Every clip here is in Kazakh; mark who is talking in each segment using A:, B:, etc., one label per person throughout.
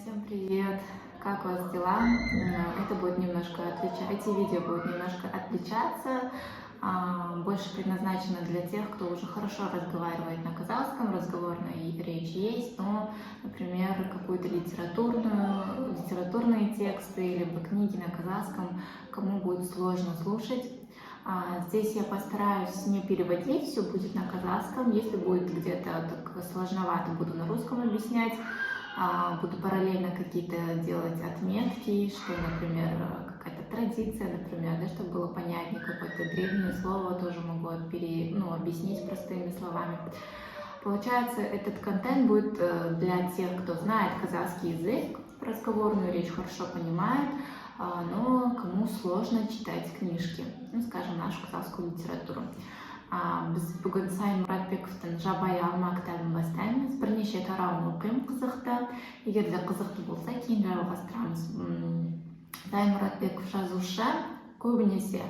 A: Всем привет! Как у вас дела? Это будет немножко отличаться, эти видео будут немножко отличаться, больше предназначено для тех, кто уже хорошо разговаривает на казахском, разговорная речь есть, но, например, какую-то литературные тексты, либо книги на казахском, кому будет сложно слушать. Здесь я постараюсь не переводить, все будет на казахском. Если будет где-то так сложновато, буду на русском объяснять. Буду параллельно какие-то делать отметки, что, например, какая-то традиция, например, да, чтобы было понятнее, какое-то древнее слово тоже могу объяснить простыми словами. Получается, этот контент будет для тех, кто знает казахский язык, разговорную речь хорошо понимает, но кому сложно читать книжки, скажем, нашу казахскую литературу. Біз бүгін Сайын Мұратбековтың «Жабайы алма» кітабын бастаймыз. Бірнеше тарауын оқимын қызықты. Егер де қызықты болса, кейін жалғастырамыз. Сайын Мұратбеков жазушы, көбінесе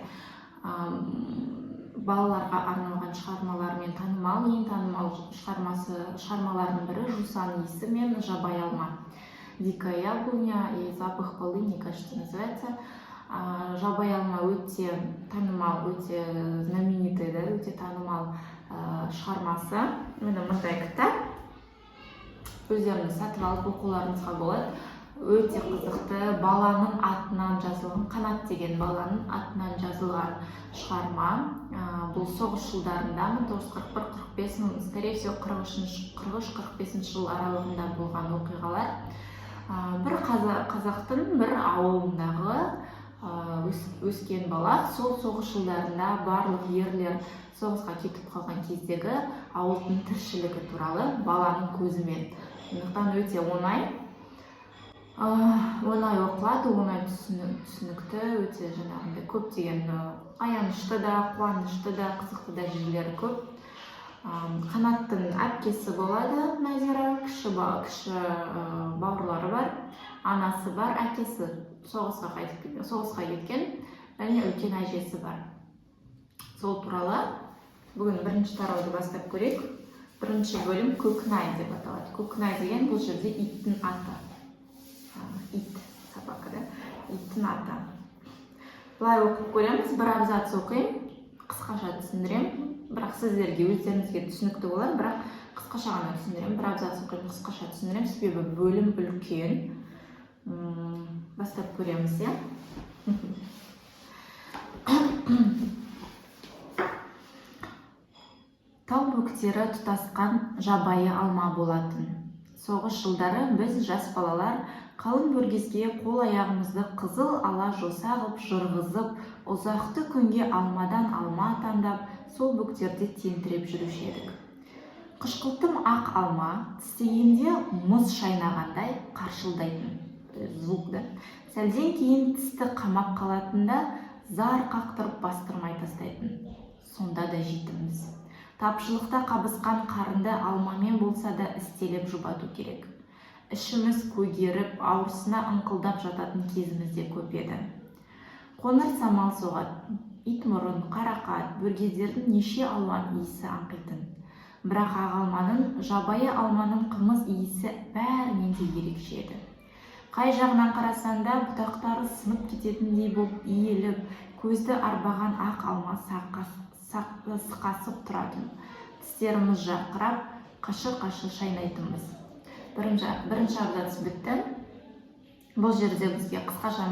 A: балаларға арналған шығармалармен танымал. Ең танымал шығармаларының бірі «Жусан иісі» мен «Жабайы алма». «Дикая яблоня» и «Запах полыни», кажется, называется. Жабайы алма өте танымал, өте знаменитый, өте танымал шығармасы. Міне мындай кітап. Өздеріңіз сатып алып оқуларыңызға болады. Өте қызықты, баланың атынан жазылған, Қанат деген баланың атынан жазылған шығарма. Бұл соғыс жылдарында 1941-45, скорее всего, 43-45 жыл аралығында болған оқиғалар. Бір қазақтың бір ауылындағы өскен бала, сол соғыс жылдарында барлық ерлер соғысқа кетіп қалған кездегі ауылдың тіршілігі туралы баланың көзімен. Сондықтан өте оңай оқылады, оңай түсінікті, өте жаңағындай көптеген аянышты да, қуанышты да, қызықты да жерлері көп. Қанаттың әпкесі болады, Назира, кіші бауырлары бар, анасы бар, әкесі соғысқа кеткен, және үлкен әжесі бар. Сол туралы бүгін бірінші тарауды бастап көрейік. Бірінші бөлім Көкнай деп аталады. Көкнай деген бұл жерде иттің аты. Ит, собака, да? Иттің аты. Бұлай оқып көреміз, бір абзац оқимын, қысқаша түсіндірем. Бірақ сіздерге өздеріңізге түсінікті болады, бірақ қысқаша ғана түсіндірем. Бір абзац оқимын, қысқаша түсіндірем, себебі бөлім үлкен. Бастап көреміз, иә? Тау бөктері тұтасқан жабайы алма болатын. Соғыс жылдары біз жас балалар қалың бөргезге қол аяғымызды қызыл ала жоса ғып жырғызып, ұзақты күнге алмадан алма таңдап, сол бөктерде тентіреп жүруші едік. Қышқылтым ақ алма тістегенде мұз шайнағандай қаршылдайтын звук, да? Сәлден кейін тісті қамап қалатында зар қақтырып бастырмай тастайтын. Сонда да жетіміз. Тапшылықта қабысқан қарынды алмамен болса да істелеп жұбату керек. Ішіміз көгеріп, ауырсына ыңқылдап жататын кезімізде көп еді. Қоңыр самал соғады, ит мұрын, қарақат, бөргездердің неше алуан иісі аңқитын. Бірақ ақ алманың, жабайы алманың қымыз иісі бәрінен де ерекше еді. Қай жағынан қарасанда бұтақтары сынып кететіндей болып иіліп, көзді арбаған ақ алма сықасып тұратын. Тістеріміз жарқырап, қашыр-қашыр шайнайтынбыз. Бірінші абзац бітті. Бұл жерде бізге қысқаша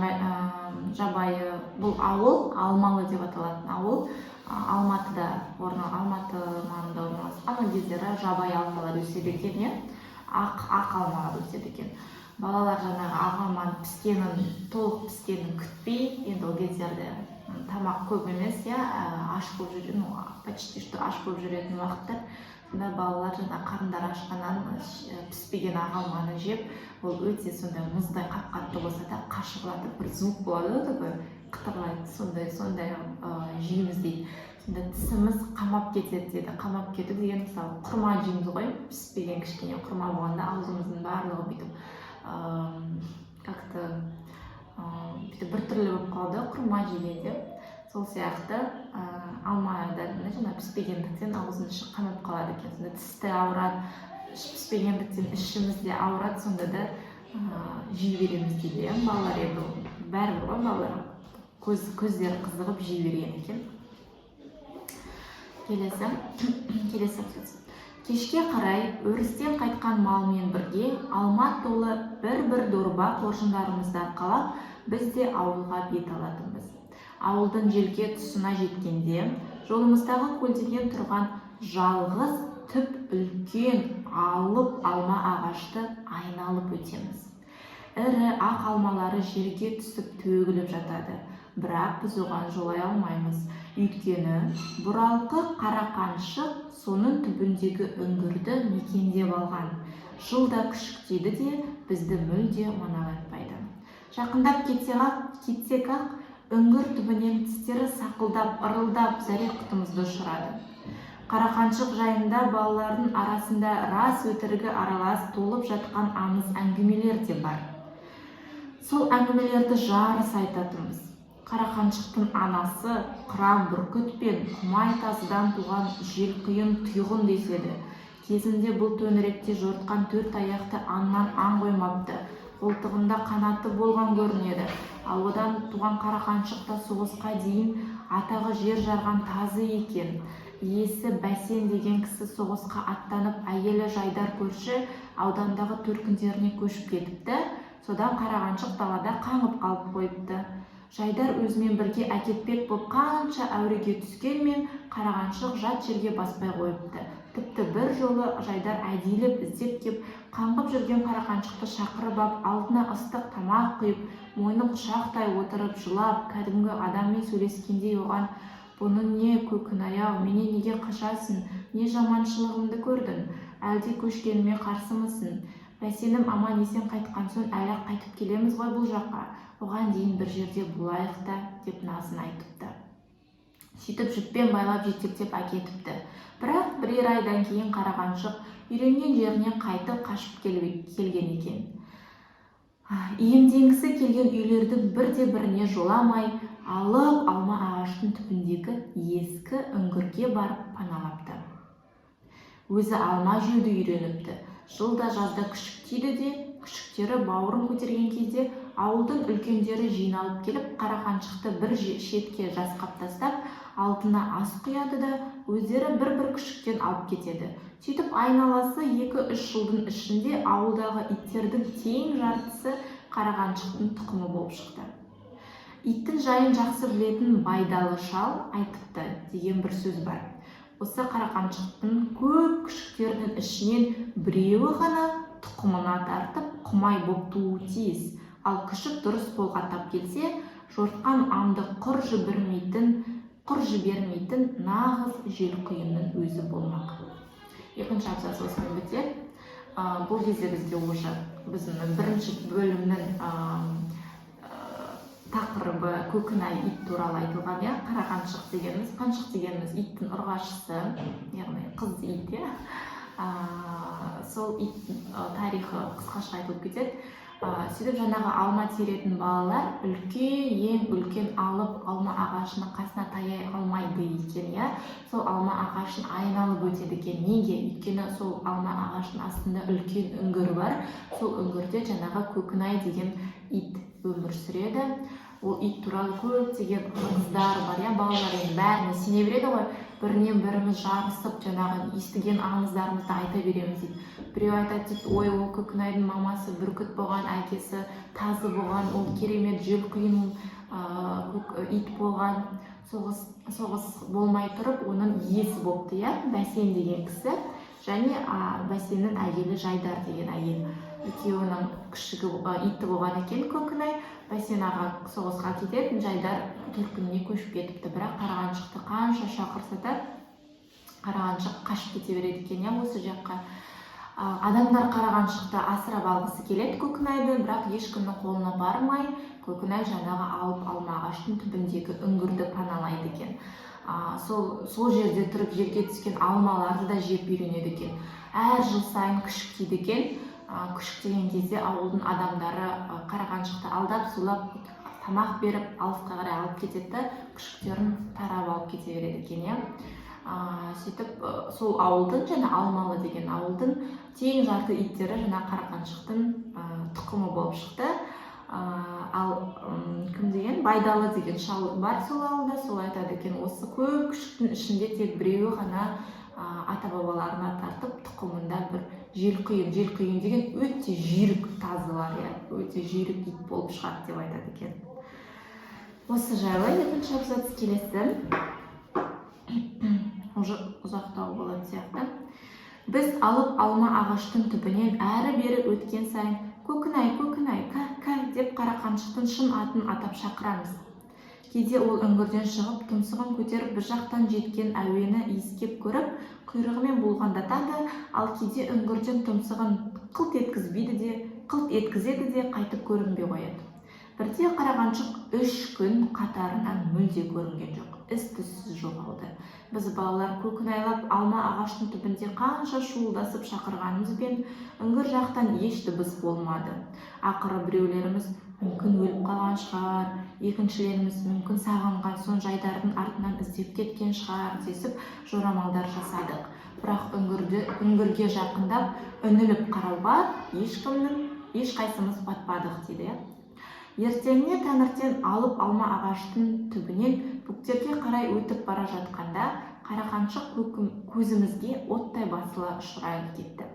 A: жабайы, бұл ауыл, Алмалы деп аталатын ауыл, Алматы маңында орналасқан. Ол кездері жабайы алмалар өседі екен, ақ алмалар өседі екен. Балалар жаңағы ақ алманың толық піскенін күтпей, енді ол кездерде тамақ көп емес, аш болып жүретін, почти что аш болып жүретін уақыттар. Сонда балалар жаңағы қарындары ашқаннан піспеген ақ алманы жеп, ол өте сондай мұздай қап-қатты болса да қашырлатып бір звук болады, такой қытырлайды, сондай жейміз дейді. Сонда тісіміз қамап кетеді дейді. Қамап кету деген мысалы құрма жейміз ғой, піспеген кішкене құрма болғанда аузымыздың барлығы бүйтіп как-то бір түрлі болып қалды құрма жегенде. Сол сияқты алмадан жаңа піспегендіктен аузының іші қамап қалады екен. Сонда тісті ауырады, піспегендіктен ішіміз де ауырады, сонда да жей береміз дейді балалар. Енді бәрібір ғой, балалар көздері қызығып жей берген екен. Келесі сөз. Кешке қарай өрістен қайтқан малмен бірге алма толы бір дорба қоржындарымызды арқалап, біз де ауылға бет алатынбыз. Ауылдың желке тұсына жеткенде, жолымыздағы көлденең тұрған жалғыз түп үлкен алып алма ағашты айналып өтеміз. Ірі ақ алмалары жерге түсіп төгіліп жатады, бірақ біз оған жолай алмаймыз. Өйткені бұралқы қарақаншық соның түбіндегі үңгірді мекендеп алған. Жылда күшіктейді де бізді мүлде мазалатпайды. Жақындап кетсек ақ, үңгір түбінен тістері сақылдап, ырылдап зәре-құтымызды ұшырады. Қарақаншық жайында балалардың арасында рас өтірігі аралас толып жатқан аңыз әңгімелер де бар. Сол әңгімелерді жарыс айтатынбыз. Қарақаншықтың анасы қыран бүркіт пен құмай тазыдан туған желқұйын тұйғын деседі. Кезінде бұл төңіректе жортқан 4 аяқты аңнан аң қоймапты. Қолтығында қанаты болған көрінеді. Ал одан туған қарақаншықта соғысқа дейін атағы жер жарған тазы екен. Иесі Бәсен деген кісі соғысқа аттанып, әйелі Жайдар көрші аудандағы төркіндеріне көшіп кетіпті. Содан қарақаншық далада қаңғып қалып қойыпты. Жайдар өзімен бірге әкетпек боп қанша әуреге түскенмен қарақаншық жат жерге баспай қойыпты. Тіпті бір жолы Жайдар әдейілеп іздеп кеп, қаңғып жүрген қарақаншықты шақырып ап, алдына ыстық тамақ құйып, мойны құшақтай отырып жылап, кәдімгі адаммен сөйлескендей оған: "Бұның не көкінай-ау, менен неге қашасың? Не жаманшылығымды көрдің? Әлде көшкеніме қарсымысың? Бәсенім аман есен қайтқан соң әлі қайтып келеміз ғой бұл жаққа. Оған дейін бір жерде болайық та", деп назын айтыпты. Сөйтіп жіппен байлап жетектеп әкетіпті. Бірақ бірер айдан кейін қарақаншық үйренген жеріне қайтып қашып келген екен. Иемденгісі келген үйлердің бірде-біріне жоламай, алып алма ағаштың түбіндегі ескі үңгірге барып паналапты. Өзі алма жеуді үйреніпті. Жылда жазда күшіктейді де, күшіктері бауырын көтерген кезде ауылдың үлкендері жиналып келіп, қарақаншықты бір шетке жасқап тастап, алдына ас құяды да, өздері бір күшіктен алып кетеді. Сөйтіп айналасы 2-3 жылдың ішінде ауылдағы иттердің тең жартысы қарақаншықтың тұқымы болып шықты. Иттің жайын жақсы білетін байдалы шал айтыпты деген бір сөз бар. Осы қарақаншықтың көп күшіктерінің ішінен біреуі ғана тұқымына тартып құмай боп тууы тиіс. Ал күшік дұрыс қолға тап келсе, жортқан аңды құр жібермейтін нағыз желқұйынның өзі болмақ. Екінші абзац осымен бітеді. Бұл кезде бізде уже біздің бірінші бөлімнің тақырыбы көкінай ит туралы айтылған. Қарақаншық дегеніміз, қаншық дегеніміз иттің ұрғашысы, яғни қыз ит. Сол ит тарихы қысқаша айтылып кетеді. Сөйтіп жаңағы алма теретін балалар ең үлкен алып алма ағашының қасына таяй алмайды екен. Сол алма ағашын айналып өтеді екен. Неге? Өйткені сол алма ағашының астында үлкен үңгір бар. Сол үңгірде жаңағы көкінай деген ит өмір сүреді. Ол ит туралы көптеген аңыздар бар. Балалар енді бәріне сене береді ғой. Бірінен біріміз жарысып, жаңағы естіген аңыздарымызды айта береміз дейді. Біреу айтады дейді: "Ой, ол көкінайдың мамасы бүркіт болған, әкесі тазы болған, ол керемет желқұйын ит болған. Соғыс болмай тұрып, оның иесі болыпты, Бәсен деген кісі, және Бәсеннің әйелі Жайдар деген әйел. Екеуінің күшігі иті болған екен көкінай. Бәсен аға соғысқа кетеді, Жайдар төркініне көшіп кетіпті. Бірақ қарақаншықты қанша шақырса да қарақаншық қашып кете береді екен осы жаққа. Адамдар қарақаншықты асырап алғысы келеді көкінайды, бірақ ешкімнің қолына бармай, көкінай жаңағы алып алма ағаштың түбіндегі үңгірді паналайды екен. Сол жерде тұрып жерге түскен алмаларды да жеп үйренеді екен. Әр жыл сайын күшіктейді екен. Күшіктеген кезде ауылдың адамдары қарақаншықты алдап сулап тамақ беріп, алысқа қарай алып кетеді, күшіктерін тарап алып кете береді екен. Сөйтіп сол ауылдың, жаңа Алмалы деген ауылдың тең жарты иттері жаңа қарақаншықтың тұқымы болып шықты. Ал кім деген Байдалы деген шал бар сол ауылда, сол айтады екен, осы көп күшіктің ішінде тек біреуі ғана ата бабаларына тартып тұқымында бір желқұйын деген өте жүйрік тазылар, өте жүйрік ит болып шығады деп айтады екен. Осы жайлы екінші абзац келесі. Уже ұзақтау болады сияқты. Біз алып алма ағаштың түбінен әрі-бері өткен сайын көкінай, кә деп қара қаншықтың шын атын атап шақырамыз. Кейде ол үңгірден шығып, тұмсығын көтеріп бір жақтан жеткен әуені иіскеп көріп, құйрығымен болғандатады, ал кейде үңгірден тұмсығын қылт еткізеді де қайтып көрінбей қояды. Бірде қарағаншық 3 күн қатарынан мүлде көрінген жоқ, із-түзсіз жоғалды. Біз балалар көкінайлап алма ағаштың түбінде қанша шуылдасып шақырғанымызбен үңгір жақтан еш дыбыс болмады. Ақыры біреулеріміз мүмкін өліп қалған шығар, екіншілеріміз мүмкін сағынған соң жайдардың артынан іздеп кеткен шығар десіп жорамалдар жасадық. Бірақ үңгірге жақындап үңіліп қарауға ешқайсымыз батпадық дейді. Ертеңіне таңертең алып алма ағаштың түбінен бөктерге қарай өтіп бара жатқанда қарақаншық көзімізге оттай басыла ұшырайып кетті.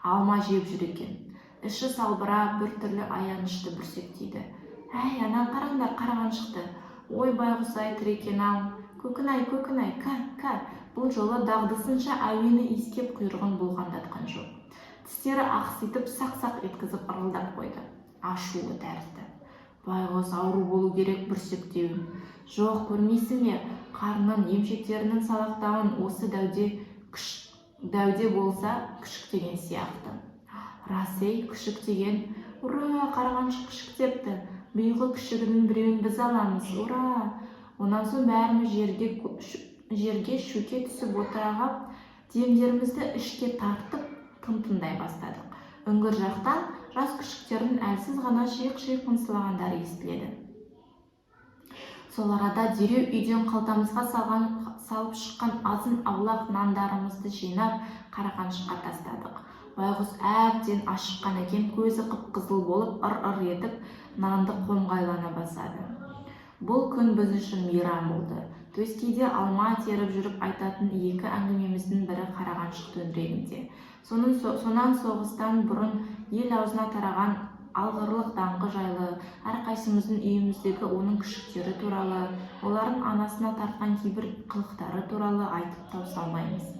A: Алма жеп жүр екен. Іші салбырап, бір түрлі аянышты бүрсектейді. Әй, анан қараңдар қарағаншықты. Ой, байғұс-ай тірі екен-ау. Көкінай, кә. Бұл жолы дағдысынша әуені иіскеп құйрығын болғандатқан жоқ. Тістері ақситып, сақ-сақ еткізіп ырылдап қойды. Ашулы тәрізді. Байғұс ауру болу керек бүрсектеуін. Жоқ, көрмейсің бе, қарнын, емшектерінің салақтауын осы дәуде болса күшіктеген сияқты. Расей, күшіктеген. Ура, қарағаншық күшіктепті. Биылғы күшігінің біреуін біз аламыз. Ура! Онан соң бәріміз жерге шөке түсіп отырағап, демдерімізді ішке тартып тынтындай бастадық. Үңгір жақтан жас күшіктердің әлсіз ғана шиық-шиық қыңсылағандары естіледі. Сол арада дереу үйден қалтамызға салып шыққан азын-аулақ нандарымызды жинап қарақаншыққа тастадық. Байғұс әбден ашыққан екен, көзі қып-қызыл болып ыр-ыр етіп нанды қомғайлана басады. Бұл күн біз үшін мейрам болды. Төскейде алма теріп жүріп айтатын екі әңгімеміздің бірі қарағаншық төңірегінде. Сонан соғыстан бұрын ел аузына тараған алғырлық даңқы жайлы, әрқайсымыздың үйіміздегі оның күшіктері туралы, олардың анасына тартқан кейбір қылықтары туралы айтып таусалмаймыз.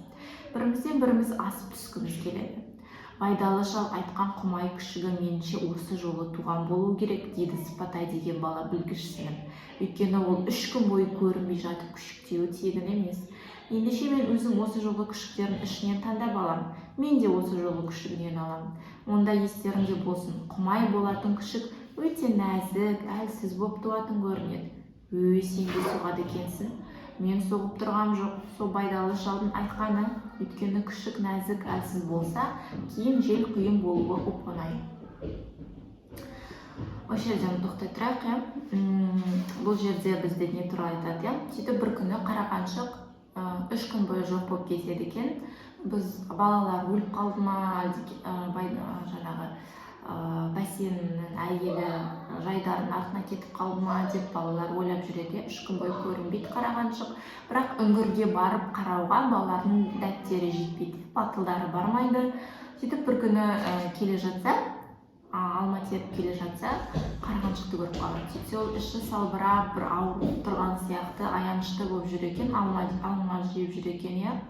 A: Бірімізден біріміз асып түскіміз келеді. Байдалы шал айтқан құмай күшігі меніңше осы жолы туған болу керек, дейді Сыпатай деген бала білгішсініп. Өйткені ол 3 күн бойы көрінбей жатып күшіктеуі тегін емес. Ендеше мен өзім осы жолғы күшіктердің ішінен таңдап алам. Мен де осы жолғы күшігінен алам. Онда естеріңде болсын, құмай болатын күшік өте нәзік, әлсіз боп туатын көрінеді. Сен де соғады екенсің. Мен соғып тұрғам жоқ, сол Байдалы шалдың айтқаны. Өйткені күшік нәзік, әлсіз болса, кейін жел құйын болуы оп-оңай. Осы жерден тоқтай тұрайық. Бұл жерде бізде не туралы айтады. Сөйтіп бір күні қарақаншық 3 күн бойы жоқ болып кетеді екен. Біз балалар өліп қалды ма, жаңағы бәсеннің әйелі жайдардың артына кетіп қалды ма деп балалар ойлап жүреді. 3 күн бойы көрінбейді қарағаншық. Бірақ үңгірге барып қарауға балалардың дәттері жетпейді, батылдары бармайды. Сөйтіп бір күні келе жатса, алма теріп келе жатса, қарағаншықты көріп қалады. Сөйтсе ол іші салбырап, бір ауырып тұрған сияқты аянышты болып жүр екен, алма жеп жүр екен.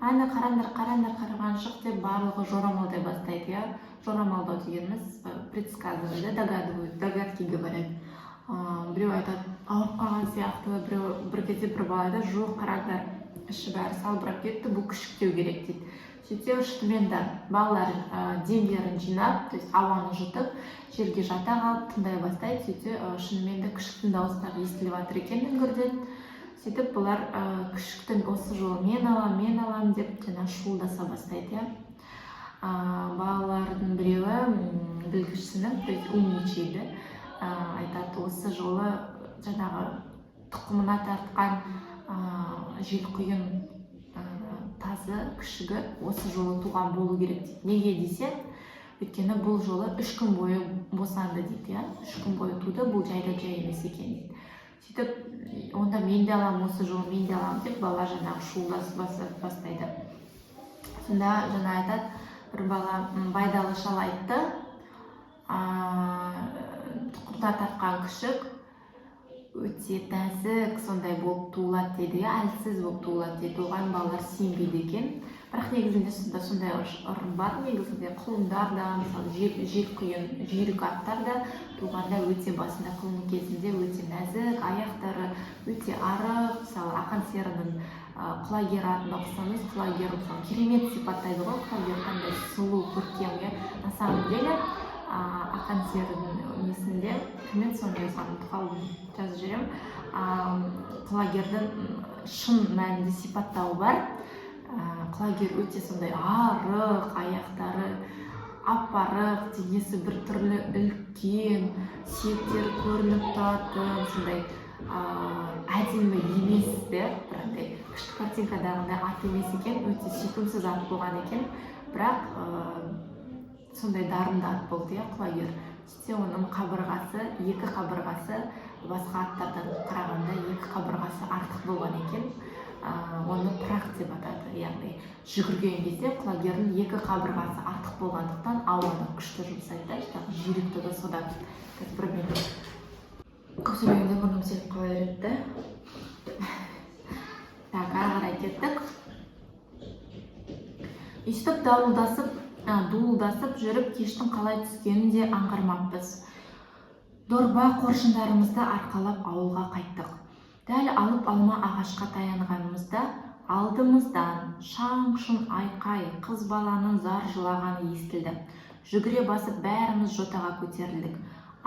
A: Әні қараңдар қарағаншық деп барлығы жорамалдай бастайды. Жорамалдау дегеніміз предсказывайды, догадки говорят. Біреу айтады, ауырып қалған сияқты, бір кезде бір бала айтады, жоқ қараңдар, іші бәрі салбырап кетті, бұл күшіктеу керек дейді. Сөйтсе шынымен де балалар демдерін жинап, то есть ауаны жұтып, жерге жата қалып тыңдай бастайды. Сөйтсе шынымен де күшіктің дауыстары естіліп жатыр екен үңгірден. Сөйтіп бұлар күшіктің осы жолы мен алам деп жаңа шуылдаса бастайды. Балалардың біреуі білгішсініп, то есть умничайды, айтады, осы жолы жаңағы тұқымына тартқан желқұйын тазы күшігі осы жолы туған болу керек дейді. Неге десе, Өйткені бұл жолы 3 күн бойы босанды дейді, 3 күн бойы туды, бұл жайда жай емес екен дейді. Сөйтіп, онда мен де аламын, осы жолы мен де аламын деп бала жаңағы шуылдасып бастайды. Сонда жаңа айтады, бір бала байдалы шал айтты, құрта тартқан күшік өте нәзік сондай болып туылады дейді, әлсіз болып туылады дейді. Оған балалар сенбейді екен. Бірақ негізінде сондай ырым бар. Негізінде құлындар да, мысалы желқұйын жүйрік аттар да туғанда өте басында құлын кезінде өте нәзік, аяқтары өте арық. Мысалы Ақан серінің құлагер атын оқысаңыз, құлагер керемет сипаттайды ғой, құлагер қандай сұлу, көркем, на самом деле Ақан серінің несінде кіммен сондай жазып жүремін, құлагердің шын мәнінде сипаттауы бар. Құлагер өте сондай арық, аяқтары аппарық, денесі бір түрлі үлкен, сүйектері көрініп тұратын, сондай әдемі емес те, бірандай күшті картинкадағындай ат емес екен, өте сүйкімсіз ат болған екен, бірақ сондай дарынды ат болды, құлагер. Сөйтсе оның қабырғасы, екі қабырғасы басқа аттардан қарағанда екі қабырғасы артық болған екен. Оны пырақ деп атады, яғни жүгірген кезде құлагердің екі қабырғасы артық болғандықтан ауаны күшті жұмсайды. Жүйрікті де содан. Бір минут көп сөйлегенде бұрным селіп қала береді. Ары қарай кеттік. Өйстіп дуылдасып жүріп кештің қалай түскенін де аңғармаппыз. Дорба қоржындарымызды арқалап ауылға қайттық. Дәл алып алма ағашқа таянғанымызда алдымыздан шаң-шұң айқай, қыз баланың зар жылағаны естілді. Жүгіре басып бәріміз жотаға көтерілдік.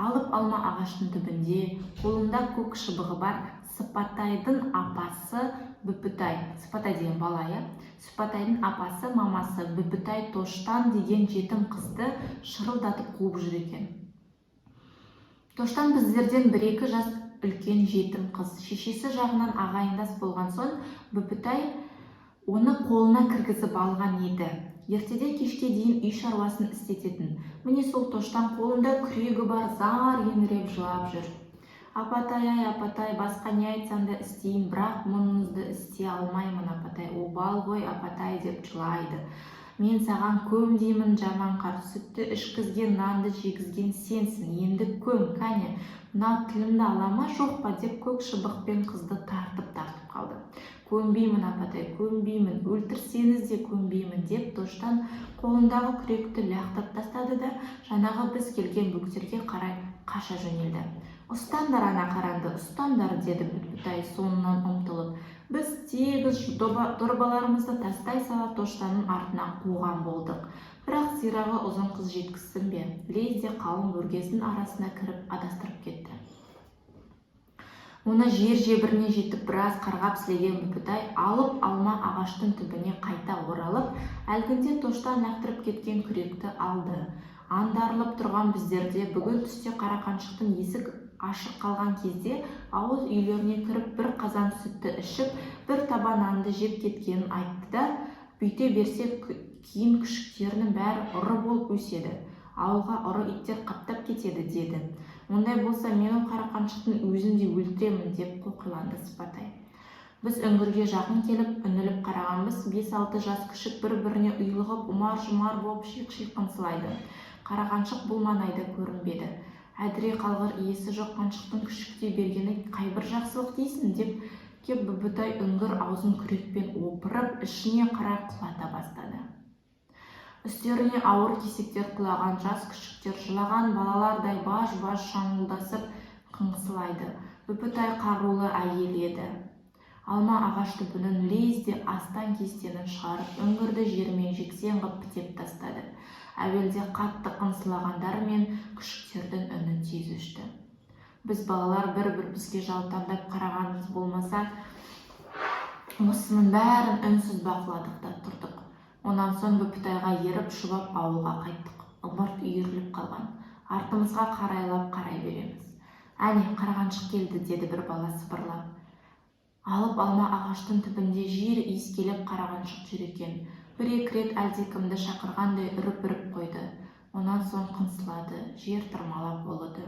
A: Алып алма ағаштың түбінде қолында көк шыбығы бар Сыпатайдың апасы Бүпітай, Сыпатай деген бала, Сыпатайдың апасы мамасы Бүпітай Тоштан деген жетім қызды шырылдатып қуып жүр екен. Тоштан біздерден бір-екі жас үлкен жетім қыз. Шешесі жағынан ағайындас болған соң Бүпітай оны қолына кіргізіп алған еді. Ертеде кешке дейін үй шаруасын істететін. Міне сол Тоштан қолында күрегі бар зар еңіреп жылап жүр. Апатай-ай, апатай, басқа не айтсам да істейін, бірақ мұныңызды істей алмаймын, апатай. Обал ғой, апатай, деп жылайды. Мен саған көм деймін, жаман қар, сүтті ішкізген, нанды жегізген сенсің, енді көм, кәне, мынау тілімді алама, жоқ па, деп көк шыбықпен қызды тартып қалды. Көнбеймін, апатай, көнбеймін, өлтірсеңіз де көнбеймін, деп Тоштан қолындағы күректі лақтырып тастады да жаңағы біз келген бөктерге қарай қаша жөнелді. Ұстандар ана қаранды, ұстандар, деді Бүпітай соңынан ұмтылып. Біз тегіс дорбаларымызды тастай сала Тоштанның артынан қуған болдық. Бірақ сирағы ұзын қыз жеткізсін бе, лезде қалың өргездің арасына кіріп адастырып кетті. Оны жер-жебіріне жетіп біраз қарғап сілеген Бүпітай алып алма ағаштың түбіне қайта оралып, әлгінде Тоштан лақтырып кеткен күректі алды. Андарылып тұрған біздерде бүгін түсте Қарақаншықтың есік ашық қалған кезде ауыз үйлеріне кіріп бір қазан сүтті ішіп, бір таба нанды жеп кеткенін айтты да, бүйте берсе кейін күшіктерінің бәрі ұры болып өседі, ауылға ұры иттер қаптап кетеді, деді. Ондай болса менің Қарақаншықтың өзін де өлтіремін, деп қоқиланды Сыпатай. Біз үңгірге жақын келіп, үңіліп қарағанбыз, 5-6 жас күшік бір-біріне ұйлығып, ұмар-жұмар болып шиқ-шиқ қыңсылайды. Қарақаншық бұл маңайда көрінбеді. Әдіре қалғыр иесі жоқ қаншықтың күшіктей бергені қайбір жақсылық дейсің, деп кеп Бүпітай үңгір аузын күрекпен опырып, ішіне қарай құлата бастады. Үстеріне ауыр кесектер құлаған жас күшіктер жылаған балалардай баж-баж шаңылдасып қыңсылайды. Бүпітай қарулы әйел еді. Алма ағаш түбінің лезде астан-кестенін шығарып, үңгірді жермен жексен ғып бітеп тастады. Әуелде қатты қыңсылағандар мен күшіктердің үні тез өшті. Біз балалар бір-бір бізге жаутаңдап қарағанымыз болмаса, осының бәрін үнсіз бақыладық та тұрдық. Онан соң Бүпітайға еріп шұбап ауылға қайттық. Ымырт үйіріліп қалған. Артымызға қарайлап қарай береміз. Әне, Қарақаншық келді, деді бір бала сыбырлап. Алып алма ағаштың түбінде жер иіскелеп Қарақаншық жүр екен. Бір-екі рет әлдекімді шақырғандай үріп-үріп қойды. Онан соң қынсылады, жер тырмалап болды.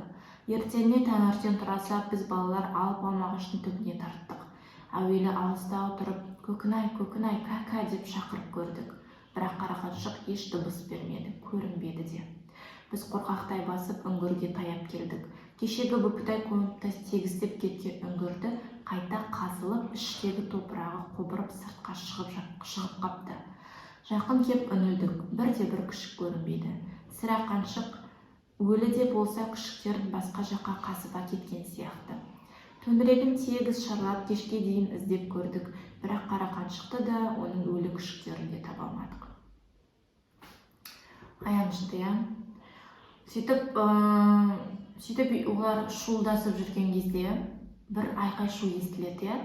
A: Ертеңіне таңертең тұра сап, біз балалар алып алма ағаштың түбіне тарттық. Әуелі алыста отырып, көкінай, көкінай, кәка деп шақырып көрдік. Бірақ қарақаншық еш дыбыс бермеді, көрінбеді де. Біз қорқақтай басып үңгірге таяп келдік. Кешегі бүпітай көміп тегістеп кеткен үңгірді қайта қазылып, іштегі топырағы қобырып сыртқа шығып қапты. Жақын кеп үңілдік, бірде-бір күшік көрінбейді. Сірә қаншық өлі де болса күшіктерін басқа жаққа қазып кеткен сияқты. Төңірегін тегіс шарлап кешке дейін іздеп көрдік, бірақ қарақаншықты да, оның өлі күшіктерін де таба алмадық. Аянышты, иә. Сөйтіп олар шуылдасып жүрген кезде бір айқай шу естіледі.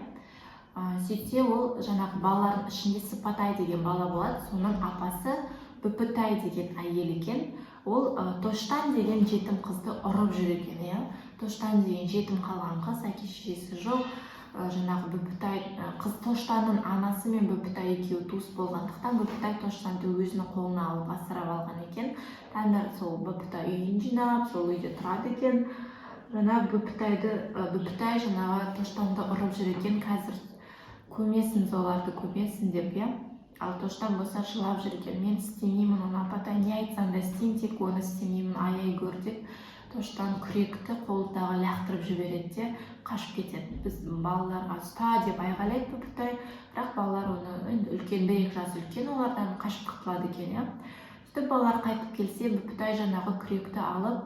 A: Сөйтсе ол жаңағы балалардың ішінде Сыпатай деген бала болады, соның апасы Бүпітай деген әйел екен. Ол Тоштан деген жетім қызды ұрып жүр екен. Тоштан деген жетім қалған қыз, әке-шешесі жоқ. Жаңағы Бүпітай қыз, Тоштанның анасы мен Бүпітай екеуі туыс болғандықтан Бүпітай Тоштанды өзінің қолына алып асырап алған екен. Тәңір сол Бүпітай үйін жинап, сол үйде тұрады екен. Бүпітай жаңағы Тоштанды ұрып жүр екен, қазір көмесін, оларды көмесін деп. Ал Тоштан болса жылап жүр екен, мен істемеймін, оны апатай не айтсам да істеймін, тек оны істемеймін, аяй гөр деп. Тоштан күректі қолдағы лақтырып жібереді де қашып кетеді. Біз балаларға ұста деп айғайлайды Бүпітай, бірақ балалар оны үлкен, бір жас үлкен, олардан қашып құтылады екен. Сөйтіп балалар қайтып келсе, Бүпітай жаңағы күректі алып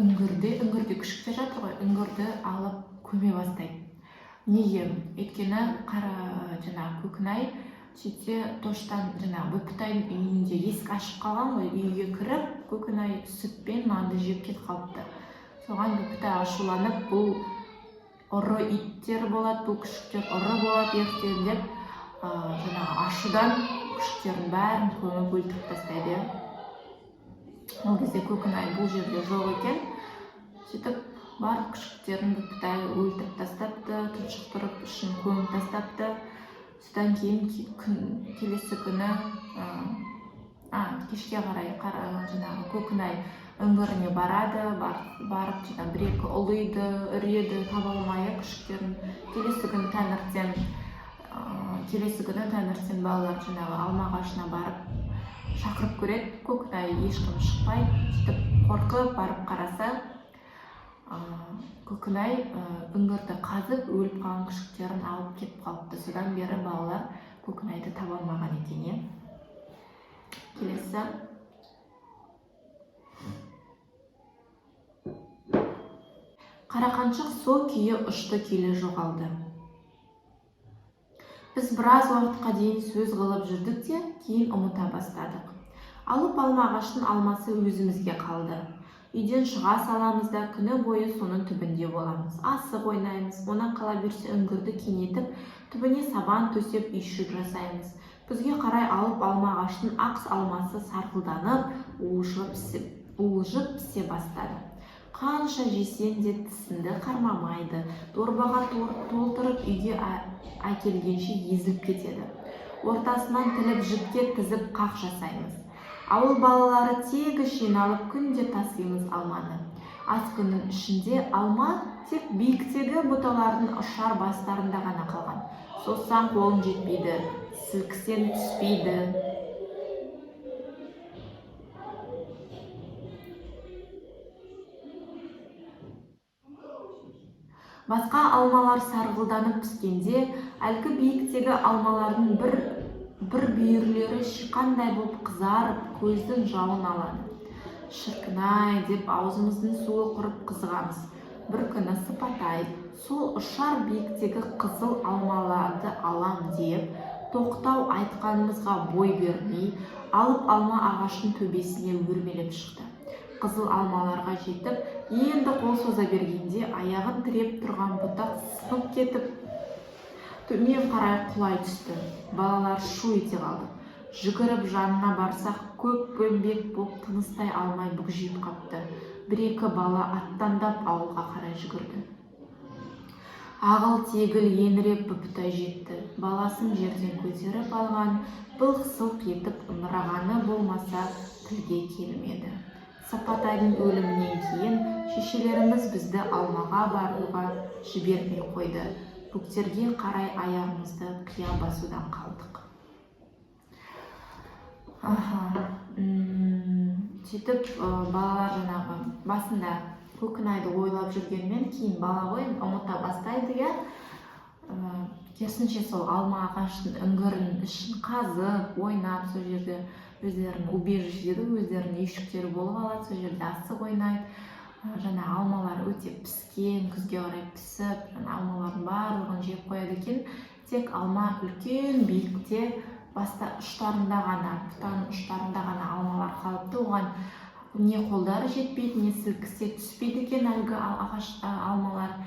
A: үңгірде күшіктер жатыр ғой, үңгірді алып көме бастайды. Неге? Өйткені жаңағы Көкінай сөйтсе Тоштан жаңағы Бүпітайдың үйінде есік ашып қалған ғой, үйге кіріп, Көкінай сүтпен нанды жеп кетіп қалыпты. Соған Бүпітай ашуланып, бұл ұры иттер болады, бұл күшіктер ұры болады ертең деп, жаңағы ашудан күшіктердің бәрін көміп өлтіріп тастайды. Ол кезде Көкінай бұл жерде жоқ екен. Сөйтіп барлық күшіктерін Бүпітай өлтіріп тастапты, тұншықтырып ішін көміп тастапты. Содан кейін келесі күні кешке қарай жаңағы Көкінай үңгіріне барады, барып бір-екі ұлиды, үреді, таба алмай күшіктерін. Келесі күні таңертең балалар жаңағы алма ағашына барып шақырып көреді. Көкінай ешкім шықпайды. Сөйтіп қорқып барып қараса, Көкінай үңгірді қазып, өліп қалған күшіктерін алып кетіп қалыпты. Содан бері балалар Көкінайды таба алмаған екен. Келесі. Қарақаншық сол күйі ұшты келе жоғалды. Біз біраз уақытқа дейін сөз қылып жүрдік те, кейін ұмыта бастадық. Алып алма ағаштың алмасы өзімізге қалды. Үйден шыға саламыз да күні бойы соның түбінде боламыз. Асық ойнаймыз, онан қала берсе үңгірді кеңейтіп, түбіне сабан төсеп үйшік жасаймыз. Күзге қарай алып алма ағаштың ақ алмасы сарқылданып, уылжып пісе бастады. Қанша жесең де тісіңді қармамайды, дорбаға толтырып үйге әкелгенше езіліп кетеді. Ортасынан тіліп жіпке тізіп қақ жасаймыз. Ауыл балалары тегіс жиналып күнде тасимыз алманы. Аз күннің ішінде алма тек биіктегі бұталардың ұшар бастарында ғана қалған. Созсаң қолың жетпейді, сілкісең түспейді. Басқа алмалар сарғылданып піскенде, әлгі биіктегі алмалардың бір бүйірлері шиқандай болып қызарып, көздің жауын алады. Шіркін-ай деп аузымыздың суы құрып қызығамыз. Бір күні Сыпатай сол ұшар биіктегі қызыл алмаларды алам деп, тоқтау айтқанымызға бой бермей, алып алма ағашын төбесіне өрмелеп шықты. Қызыл алмаларға жетіп, енді қол соза бергенде аяғын тіреп тұрған бұтақ сынып кетіп, төмен қарай құлай түсті. Балалар шу ете қалды. Жүгіріп жанына барсақ, көк бөмбек болып тыныстай алмай бүкжиіп қапты. Бір-екі бала аттандап ауылға қарай жүгірді. Ағыл-тегіл еңіреп Бүпітай жетті. Баласын жерден көтеріп алған, былқ-сылқ етіп ымырағаны болмаса тілге келмеді. Сапатайдың өлімінен кейін шешелеріміз бізді алмаға баруға жібермей қойды. Бөктерге қарай аяғымызды қия басудан қалдық. Сөйтіп балалар жаңағы басында көкінайды ойлап жүргенмен кейін бала ғой ұмыта бастайды. Керісінше сол алма ағаштың үңгірін ішін қазып ойнап, сол жерде өздерінің убежище дейді, өздерінің үйшіктері болып алады, сол жерде асық ойнайды. Жаңа алмалар өте піскен, күзге қарай пісіп, алмалардың барлығын жеп қояды екен. Тек алма үлкен биікте баста ұштарында ғана алмалар қалыпты. Оған не қолдары жетпейді, не сілкісе түспейді екен әлгі ағаш алмалар.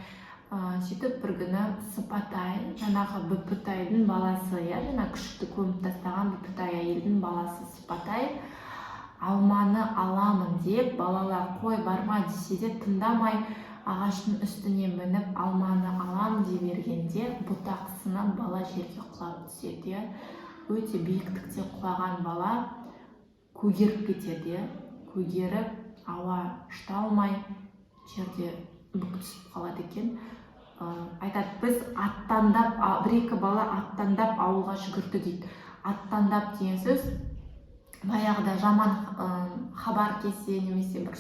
A: Сөйтіп бір күні Сыпатай, жаңағы Бүпітайдың баласы, жаңа күшікті көміп тастаған Бүпітай әйелдің баласы Сыпатай алманы аламын деп, балалар қой барма десе де тыңдамай ағаштың үстіне мініп алманы алам дей бергенде бұтақсынан бала жерге құлап түседі. Өте биіктікте құлаған бала көгеріп кетеді. Көгеріп ауа ұшта жерде бүк түсіп қалады екен. Айтады, біз аттандап, бір-екі бала аттандап ауылға жүгірді дейді. Аттандап деген сөз баяғыда жаман хабар келсе, немесе бір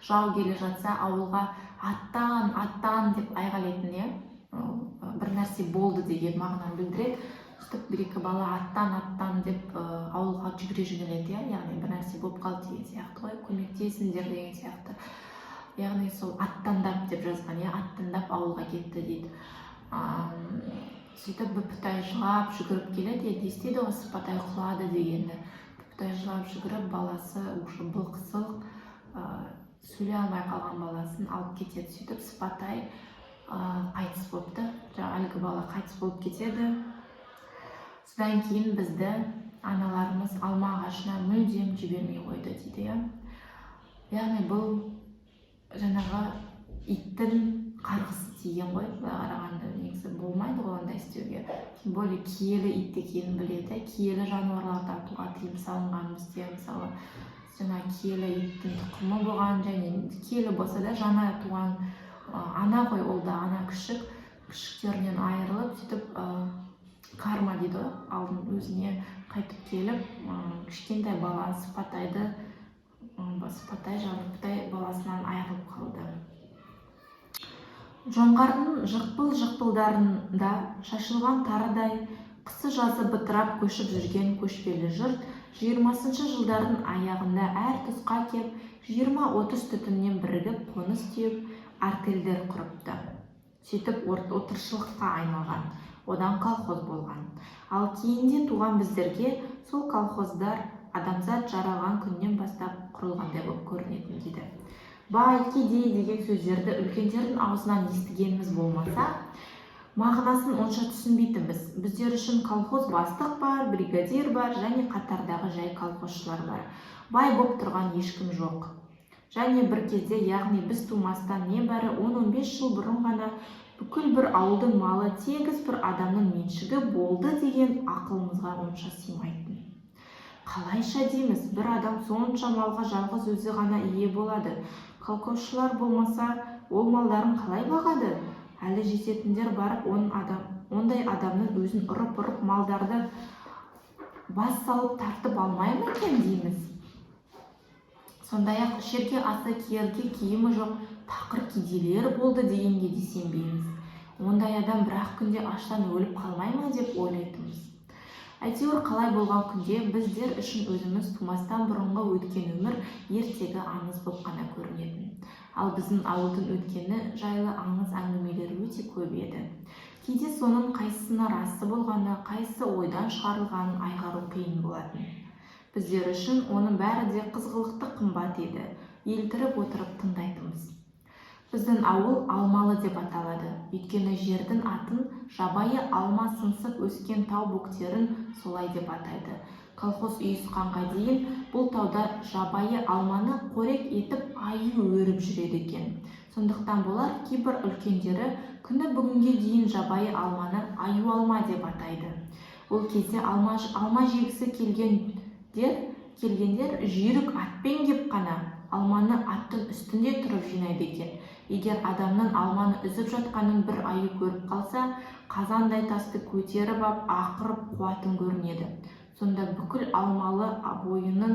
A: жау келе жатса ауылға аттан деп айғайлайтын, бір нәрсе болды деген мағынаны білдіреді. Сөйтіп бір-екі бала аттан деп ауылға жүгіре жөнеледі, яғни бір нәрсе болып қалды деген сияқты ғой, көмектесіңдер деген сияқты. Яғни сол аттандап деп жазған, аттандап ауылға кетті дейді. Сөйтіп Бүпітай жылап жүгіріп келеді, естиді ғой Сыпатай құлады дегенді. Бүпітай жылап жүгіріп, баласы уже былқ-сылқ сөйлей алмай қалған баласын алып кетеді. Сөйтіп Сыпатай қайтыс болыпты. Әлгі бала қайтыс болып кетеді. Содан кейін бізді аналарымыз алма ағашына мүлдем жібермей қойды дейді. Яғни бұл жаңағы иттің қарғысы тиген ғой, қарағанда негізі болмайды ғой ондай істеуге. Тем более киелі ит екенін біледі. Киелі жануарларды атуға тыйым салынған бізде, мысалы жаңа киелі иттің тұқымы болған, және киелі болса да жаңа туған ана ғой, ол да ана күшіктерінен айырылып, сөйтіп карма дейді ғой, алдын өзіне қайтып келіп, кішкентай бала Сыпатай Бүпітай баласынан айырылып қалды. Жоңғардың жықпыл-жықпылдарында шашылған тарыдай қысы-жазы бытырап көшіп жүрген көшпелі жұрт 20-шы жылдардың аяғында әр тұсқа кеп 20-30 түтіннен бірігіп қоныс теуіп артельдер құрыпты. Сөйтіп отыршылыққа айналған, одан колхоз болған. Ал кейінде туған біздерге сол колхоздар адамзат жаралған күннен бастап құрылғандай болып көрінетін дейді. Бай, кедей деген сөздерді үлкендердің аузынан естігеніміз болмаса, мағынасын онша түсінбейтінбіз. Біздер үшін колхоз бастық бар, бригадир бар, және қатардағы жай колхозшылар бар. Бай боп тұрған ешкім жоқ. Және бір кезде, яғни біз тумастан небәрі 10-15 жыл бұрын ғана бүкіл бір ауылдың малы тегіс бір адамның меншігі болды деген ақылымызға онша сыймайтын. Қалайша дейміз, бір адам сонша малға жалғыз өзі ғана ие болады. Колхозшылар болмаса, ол малдарын қалай бағады? Әлі жететіндер барып, ондай адамның өзін ұрып малдарды бас салып тартып алмай ма екен дейміз. Сондай-ақ жерге асы киерге киімі жоқ тақыр кедейлер болды дегенге де сенбейміз. Ондай адам бір-ақ күнде аштан өліп қалмай ма деп ойлайтынбыз. Әйтеуір қалай болған күнде біздер үшін өзіміз тумастан бұрынғы өткен өмір ертегі аңыз болып қана көрінетін. Ал біздің ауылдың өткені жайлы аңыз әңгімелер өте көп еді. Кейде соның қайсысына расы болғаны, қайсысы ойдан шығарылғанын айғару қиын болатын. Біздер үшін оның бәрі де қызғылықты қымбат еді. Елтіріп отырып тыңдайтынбыз. Біздің ауыл алмалы деп аталады. Өйткені жердің атын жабайы алма сыңсып өскен тау бөктерін солай деп атайды. Колхоз үйісқанға дейін бұл тауда жабайы алманы қорек етіп аю өріп жүреді екен. Сондықтан болар кейбір үлкендері күні бүгінге дейін жабайы алманы аю алма деп атайды. Ол кезде алма жегісі келгендер жүйрік атпен кеп қана алманы аттың үстінде тұрып жинайды екен. Егер адамның алманы үзіп жатқанын бір аю көріп қалса, қазандай тасты көтеріп ап ақырып қуатын көрінеді. Сонда бүкіл алмалы бойының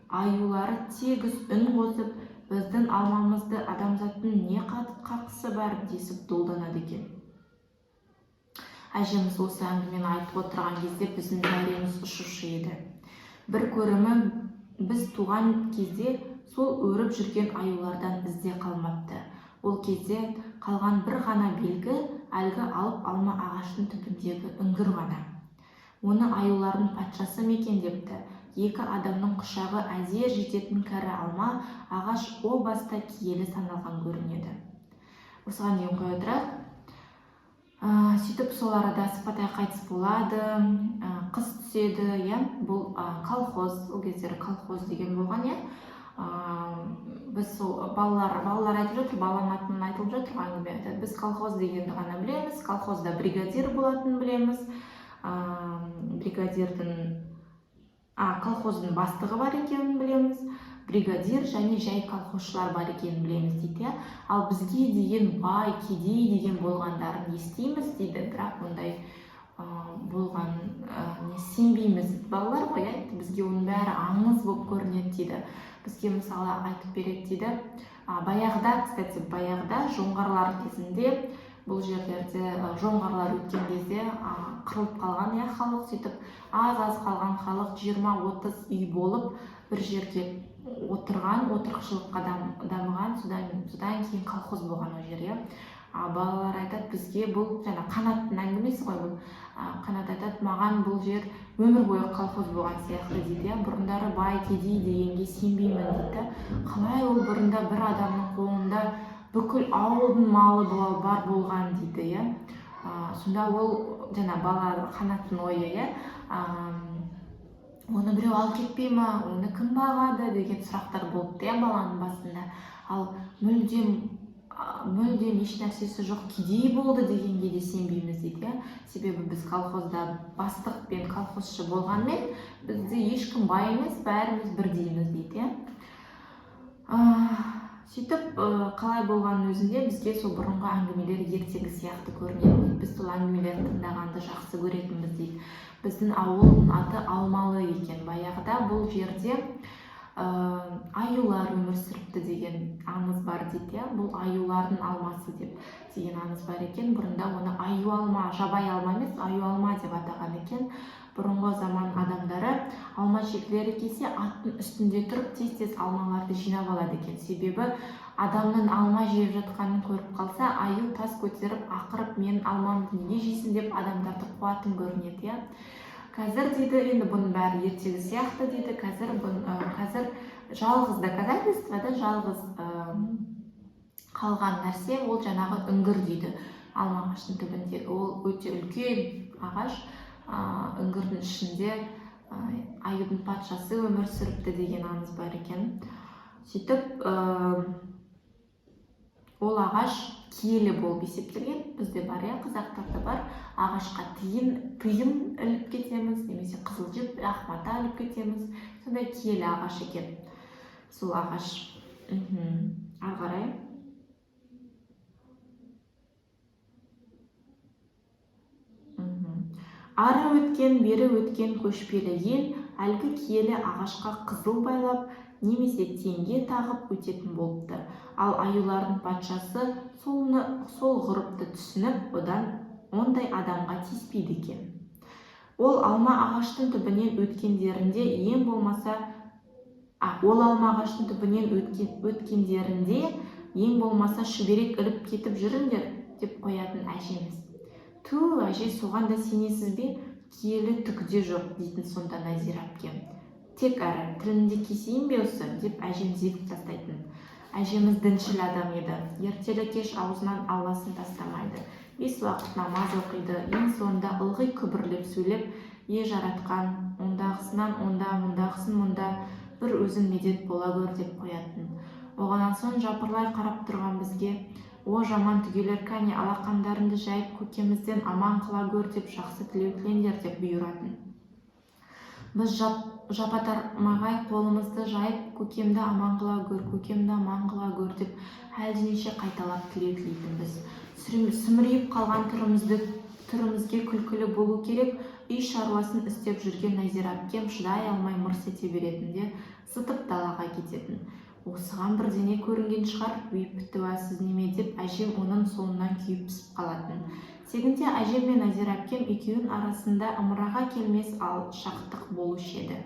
A: аюлары тегіс үн қосып, біздің алмамызды адамзаттың не қақысы бар десіп долданады екен. Әжеміз осы әңгімені айтып отырған кезде біздің зәреміз ұшушы еді. Бір көрімі, біз туған кезде сол өріп жүрген аюлардан ізде қалмапты. Ол кезде қалған бір ғана белгі әлгі алып алма ағаштың түбіндегі үңгір ғана. Оны аюлардың патшасы мекендепті. Екі адамның құшағы әзер жететін кәрі алма ағаш о баста киелі саналған көрінеді. Осыған дейін қоя отырайық. Сөйтіп сол арада Сыпатай қайтыс болады, қыс түседі, бұл колхоз, ол кездері колхоз деген болған, біз сол балалар айтып жатыр, баланың атынан айтылып жатыр әңгіме. Біз колхоз дегенді ғана білеміз, колхозда бригадир болатынын білеміз, колхоздың бастығы бар екенін білеміз, бригадир және жай колхозшылар бар екенін білеміз дейді. Ал бізге деген бай, кедей деген болғандарын естиміз дейді, бірақ ондай болған сенбейміз. Балалар ғой, бізге оның бәрі аңыз болып көрінеді дейді. Бізге мысалы айтып береді дейді. Баяғыда жоңғарлар кезінде, бұл жерлерде жоңғарлар өткен кезде қырылып қалған халық, сөйтіп аз қалған халық 20-30 үй болып бір жерге отырықшылыққа дамыған, содан кейін колхоз болған ол жер. Балалар айтады, бізге бұл жаңа Қанаттың әңгімесі ғой бұл. Қанат айтады, маған бұл жер өмір бойы колхоз болған сияқты дейді. Бұрындары бай, кедей дегенге сенбеймін дейді. Қалай ол бұрында бір адамның қолында бүкіл ауылдың малы бар болған дейді. Сонда ол жаңа бала Қанаттың ойы, оны біреу алып кетпей ма, оны кім бағады деген сұрақтар болды баланың басында. Ал мүлдем еш нәрсесі жоқ, кедей болды дегенге де сенбейміз дейді. Себебі біз колхозда бастық пен колхозшы болғанмен, бізде ешкім бай емес, бәріміз бірдейміз дейді. Сөйтіп, қалай болғанның өзінде бізге сол бұрынғы әңгімелер ертегі сияқты көрінеді. Біз сол әңгімелерді тыңдағанды жақсы көретінбіз дейді. Біздің ауылдың аты Алмалы екен. Баяғыда бұл жерде аюлар өмір сүріпті деген аңыз бар дейді. Бұл аюлардың алмасы деген аңыз бар екен. Бұрында оны аю алма, жабай алма емес, аю алма деп атаған екен. Бұрынғы заман адамдары алма жегілері келсе, аттың үстінде тұрып тез алмаларды жинап алады екен. Себебі адамның алма жеп жатқанын көріп қалса, аю тас көтеріп, ақырып менің алмамды неге жейсің деп адамдарды қуатын көрінеді. Қазір дейді, енді бұның бәрі ертегі сияқты дейді. Қазір жалғыз доказательствода жалғыз қалған нәрсе ол жаңағы үңгір дейді. Алма ағаштың түбіндегі ол өте үлкен ағаш. Үңгірдің ішінде аюдың патшасы өмір сүріпті деген аңыз бар екен. Сөйтіп, ол ағаш киелі болып есептелген. Бізде бар, қазақтарда бар. Ағашқа тиын іліп кетеміз, немесе қызыл жіп, ақмата іліп кетеміз. Сондай киелі ағаш екен. Сол ағаш. Ары қарай. Ары өткен, бері өткен көшпелі ел әлгі киелі ағашқа қызыл байлап, немесе теңге тағып өтетін болыпты. Ал аюлардың патшасы сол ғұрыпты түсініп, одан ондай адамға тиіспейді екен. Ол алма ағаштың түбінен өткендерінде ең болмаса шүберек іліп кетіп жүріңдер деп қоятын әжеміз. Ту, әже, соған да сенесіз бе? Киелі түкіде жоқ дейтін сонда Нәзира әпкем. Тек әрі, тілінде кесейін бе осы деп әжем зекіп тастайтын. Әжеміз діншіл адам еді. Ертелі кеш аузынан алласын тастамайды. 5 уақыт намаз оқиды. Ең соңында ылғи күбірлеп сөйлеп, жаратқан, ондағысынан онда, мұндағысын мұнда, бір өзің медет бола көр деп қоятын. Оғаннан соң жапырлай қарап тұрған бізге, о жаман түгелер, кәне алақандарыңды жайып көкемізден аман қыла көр деп жақсы тілеу тілеңдер деп бұйыратын. Біз жапатармағай қолымызды жайып, көкемді аман қыла гөр, көкемді аман қыла гөр деп әлденеше қайталап тілейтінбіз. Сүмірейіп қалған түрімізге күлкілі болу керек. Үй шаруасын істеп жүрген Назира әпкем шыдай алмай мырс ете беретінде зытып далаға кететін. Осыған бірдеңе көрінген шығар, үйіп бітті сіз неме деп әжем оның соңынан күйіп пісіп қалатын. Тегінде әжем мен Назира әпкем екеуінің арасында ымыраға келмес алшақтық болушы еді.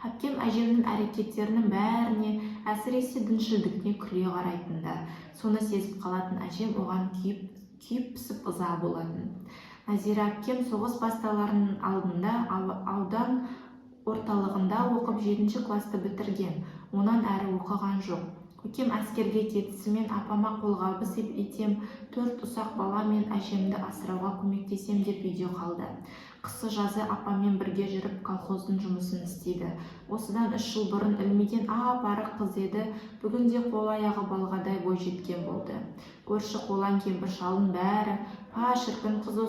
A: Әпкем әжемнің әрекеттерінің бәріне, әсіресе діншілдігіне күле қарайтынды. Соны сезіп қалатын әжем оған күйіп пісіп ыза болатын. Назира әпкем соғыс басталарының алдында аудан орталығында оқып 7-ші класты бітірген. Онан әрі оқыған жоқ. Көкем әскерге кетісімен апама қолғабыс етем, 4 ұсақ бала мен әжемді асырауға көмектесем деп үйде қалды. Қысы жазы апамен бірге жүріп колхоздың жұмысын істейді. Осыдан 3 жыл бұрын ілмеген ап-арық қыз еді, бүгінде қол-аяғы балғадай бой жеткен болды. Көрші қолаң кемпір шалдың бәрі, па шіркін қыз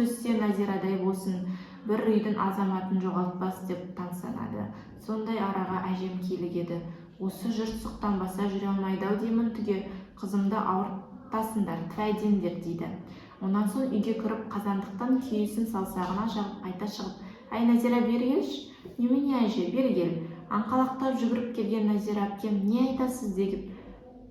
A: өссе Назирадай болсын, бір үйдің азаматын жоғалтпас деп таңсанады. Сондай араға әжем келігеді. Осы жұрт сұқтанбаса жүре алмайды-ау деймін түге, қызымды ауыртасыңдар, тірәйдеңдер дейді. Онан соң үйге кіріп қазандықтан күйесін саусағына жағып қайта шығып, әй Назира бері келші, немене әже, бері кел. Аңқалақтап жүгіріп келген Назира әпкем не айтасыз деп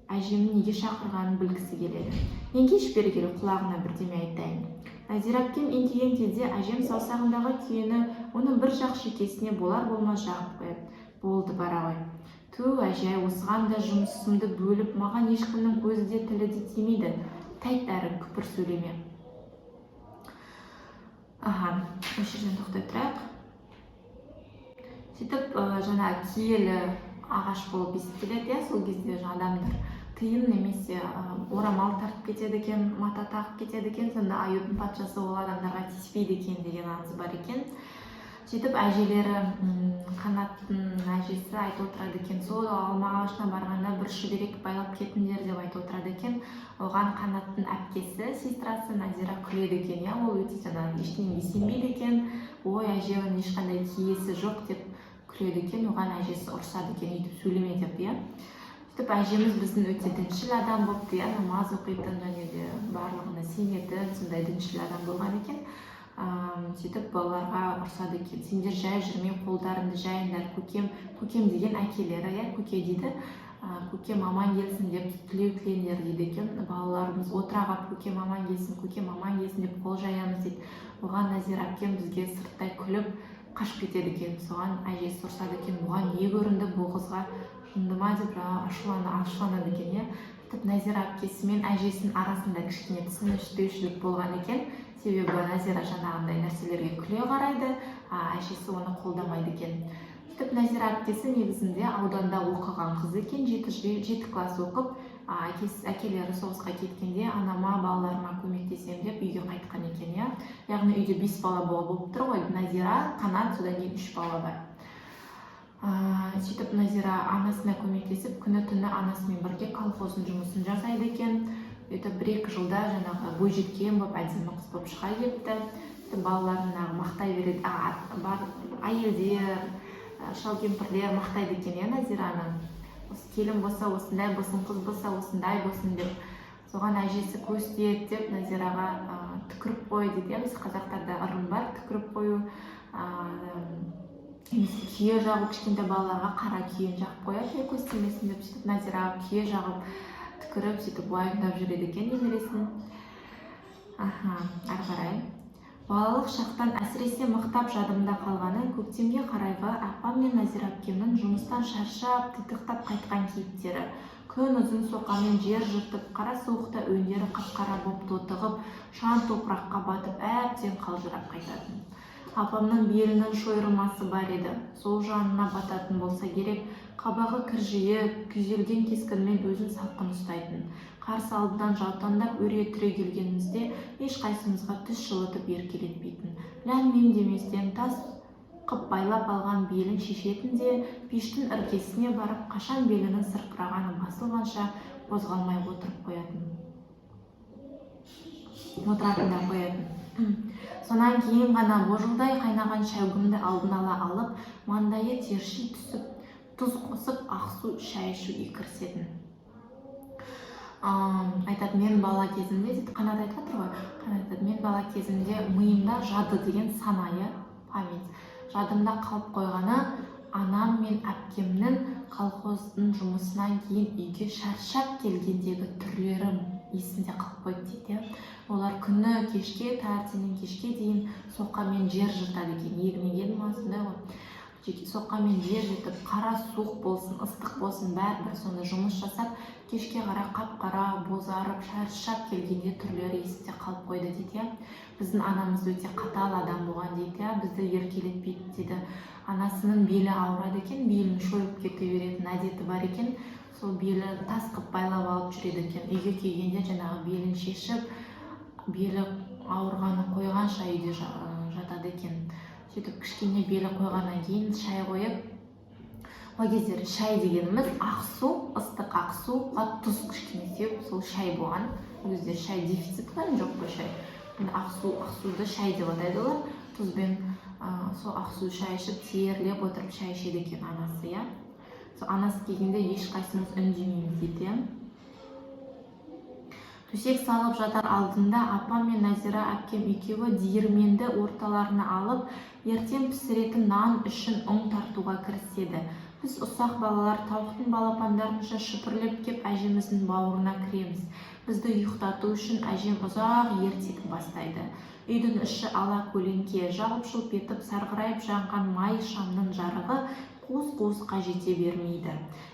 A: әжемнің неге шақырғанын білгісі келеді. Еңгеш бері кел, құлағына бірдеме айтайын. Назира әпкем еңкейген кезде әжем саусағындағы күйені оның бір жақ шекесіне болар-болмас жағып қойып, болды бара ғой. Ту әже, осыған да жұмысымды бөліп, маған ешкімнің көзі де тілі де тимейді. Тайт әрі күпір сөйлеме. Осы жерден тоқтай тұрайық. Сөйтіп, жаңа киелі ағаш болып естіледі, сол кезде адамдар тиын немесе орамал тартып кетеді екен, мата тағып кетеді екен, сонда аюдың патшасы ол адамдарға тиіспейді екен деген аңыз бар екен. Сөйтіп әжелері, Қанаттың әжесі айтып отырады екен, сол алма ағашына барғанда бір шүберек байлап кетіңдер деп айтып отырады екен. Оған Қанаттың әпкесі, сестрасы Назира күледі екен, ол өте жаңағы ештеңеге сенбейді екен. Ой, әжемнің ешқандай киесі жоқ деп күледі екен, оған әжесі ұрсады екен, өйтіп сөйлеме деп. Сөйтіп әжеміз біздің өте діншіл адам болыпты, намаз оқитын және де барлығына сенетін, сондай діншіл адам болған екен. Сөйтіп балаларға ұрсады екен, сендер жай жүрмей қолдарыңды жайыңдар, көкем деген әкелері, көке дейді, көкем аман келсін деп тілеу тілеңдер дейді екен. Балаларымыз отыраға көкем аман келсін деп қол жаямыз дейді. Оған Назира әпкем бізге сырттай күліп қашып кетеді екен. Соған әжесі ұрсады екен, бұған не көрінді, бұл қызға жынды ма деп ашуланады екен. Назира әпкесі мен әжесінің арасында кішкене түсініспеушілік болған екен. Себебі Назира жаңағындай нәрселерге күле қарайды, әжесі оны қолдамайды екен. Назира әпкесі негізінде ауданда оқыған қыз екен, 7 класс оқып, әкелері соғысқа кеткенде анама, балаларыма көмектесем деп үйге қайтқан екен. Яғни үйде 5 бала болып тұр ғой, Назира, Қанат, содан кейін 3 бала бар. Сөйтіп Назира анасына көмектесіп, күні-түні анасымен бірге колхоздың жұмысын жасайды екен. 1-2 жылда жаңағы бой жеткен болып, әдемі қыз болып шыға кетті. Балаларына мақтай береді, әйелдер, шал кемпірлер мақтайды екен Назираны. Осы келін болса осындай болсын, қыз болса осындай болсын деп. Соған әжесі көз тиеді деп Назираға түкіріп қой дейді. Біз қазақтарда ырым бар, түкіріп қою. Күйе жағып, кішкентай балаларға қара күйен жағып қояды, көз тимесін деп. Сөйтіп Назираға күйе жағып түкіріп, сөйтіп уайымдап жүреді екен немересін. Әрі қарай. Балалық шақтан әсіресе мықтап жадымда қалғаны көктемге қарайғы апам мен Назира әпкемнің жұмыстан шаршап, титықтап қайтқан кейіптері. Күн ұзын соқамен жер жыртып, қара суықта өндері қап-қара боп тотығып, шаң топыраққа батып, әбден қалжырап қайтатын. Апамның белінің шойырмасы бар еді. Сол жанына бататын болса керек, қабағы кіржиіп, күйзелген кескінмен өзін салқын ұстайтын. Қарсы алдынан жаутаңдап өре түрегелгенімізде ешқайсымызға түс жылытып еркелетпейтін. Ләм-мим деместен тас қып байлап алған белін шешетін де пештің іргесіне барып, қашан белінің сырқырағаны басылғанша қозғалмай отыратын да қоятын. Сонан кейін ғана божылдай қайнаған шәугімді алдын ала алып, маңдайы терши түсіп, тұз қосып, ақсу шай ішуге кірісетін. Айтады, мен бала кезімде, дейді, Қанат айтып отыр ғой, Қанат айтады, мен бала кезімде миымда жады деген санайы, память, жадымда қалып қойғаны, анам мен әпкемнің колхоздың жұмысынан кейін үйге шаршап келгендегі түрлерім есімде қалып қойды дейді. Олар күні кешке, таңертеңнен кешке дейін соқамен жер жыртады екен, егінген ма сондай ғой. Соқамен жер жыртып, қара суық болсын, ыстық болсын, бәрібір сонда жұмыс жасап, кешке қарай қап-қара бозарып, шаршап келгенде түрлері есімде қалып қойды дейді. Біздің анамыз өте қатал адам болған дейді, бізді еркелетпейді дейді. Анасының белі ауырады екен, белін шойып кете беретін әдеті бар екен, сол белі тас қып байлап алып жүреді екен. Үйге келгенде жаңағы белін шешіп, белі ауырғаны қойғанша үйде жатады екен. Сөйтіп кішкене белі қойғаннан кейін шай қойып, ол кездері шай дегеніміз ақсу, ыстық ақсуға тұз кішкене сеуіп, сол шай болған. Ол кезде шай дефицит бар жоқ қой шай. Ақсуды шай деп атайды олар. Тұзбен сол ақсу шай ішіп, терлеп отырып шай ішеді екен анасы, иә. Сол анасы келгенде ешқайсымыз үндемейміз дейді. Төсек салып жатар алдында апам мен Назира әпкем екеуі диірменді орталарына алып, ертең пісіретін нан үшін ұн тартуға кіріседі. Біз ұсақ балалар тауықтың балапандарынша шүпірлеп кеп әжеміздің бауырына кіреміз. Бізді ұйықтату үшін әжем ұзақ ертегі бастайды. Үйдің іші ала көлеңке, жалп-жұлп етіп сарғырайып жанған май шамның жарығы қуыс-қуысқа жете бермейді.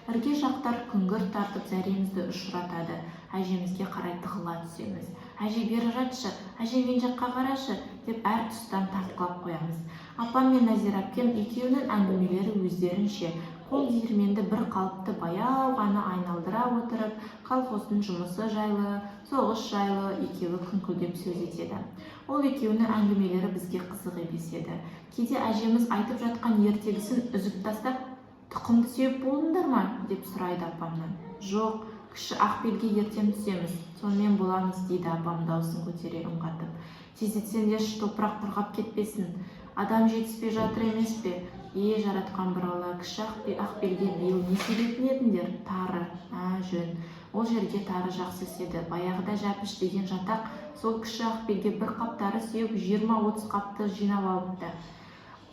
A: Ірге жақтар күңгір тартып зәремізді ұшыратады. Әжемізге қарай тығыла түсеміз. Әже бері жатшы, әже мен жаққа қарашы, деп әр тұстан тартқылап қоямыз. Апам мен Назира әпкем екеуінің әңгімелері өздерінше, қол диірменді бір қалыпты баяу ғана айналдыра отырып, колхоздың жұмысы жайлы, соғыс жайлы екеуі күңкілдеп сөз етеді. Ол екеуінің әңгімелері бізге қызық емес еді. Кейде әжеміз айтып жатқан ертегісін үзіп тастап, тұқымды сеуіп болдыңдар ма, деп сұрайды апамнан. Жоқ, кіші Ақбелге ертең түсеміз, сонымен боламыз, дейді апам даусын көтере үн қатып. Тездетсеңдерші, топырақ құрғап кетпесін. Адам жетіспей жатыр емес пе? Жаратқан бір Алла, кіші Ақбелге биыл не себетін едіңдер? Тары. Жөн. Ол жерге тары жақсы еді. Баяғыда Жәпіш деген жатақ сол кіші Ақбелге бір қап тары сеуіп 20-30 қапты жинап алыпты.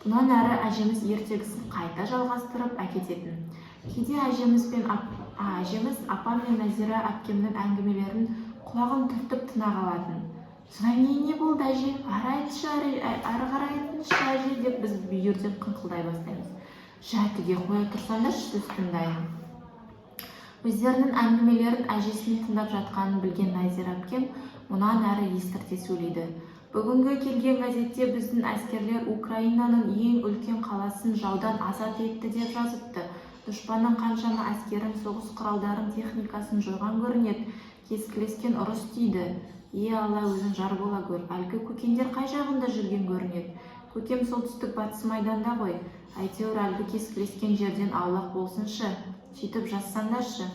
A: Бұнан әрі әжеміз ертегісін қайта жалғастырып әкететін. Кейде әжеміз апам мен Назира әпкемнің әңгімелерін құлағын түртіп тына қалатын. Сонан не болды әже? Ары айтшы, ары қарай айтыңызшы әже, деп біз бүйірден қыңқылдай бастаймыз. Жәтіге қоя тұрсаңдаршы, сөз тыңдайын. Өздерінің әңгімелерін әжесінің тыңдап жатқанын білген Назира әпкем мұнан әрі естірте сөйлейді. Бүгінгі келген газетте біздің әскерлер Украинаның ең үлкен қаласын жаудан азат етті деп жазыпты. Дұшпанның қаншама әскерін, соғыс құралдарын, техникасын жойған көрінеді. Кескілескен ұрыс дейді. Алла өзің жар бола көр. Әлгі көкендер қай жағында жүрген көрінеді? Көкем солтүстік батыс майданда ғой. Әйтеуір әлгі кескілескен жерден аулақ болсыншы. Сөйтіп жазсаңдаршы.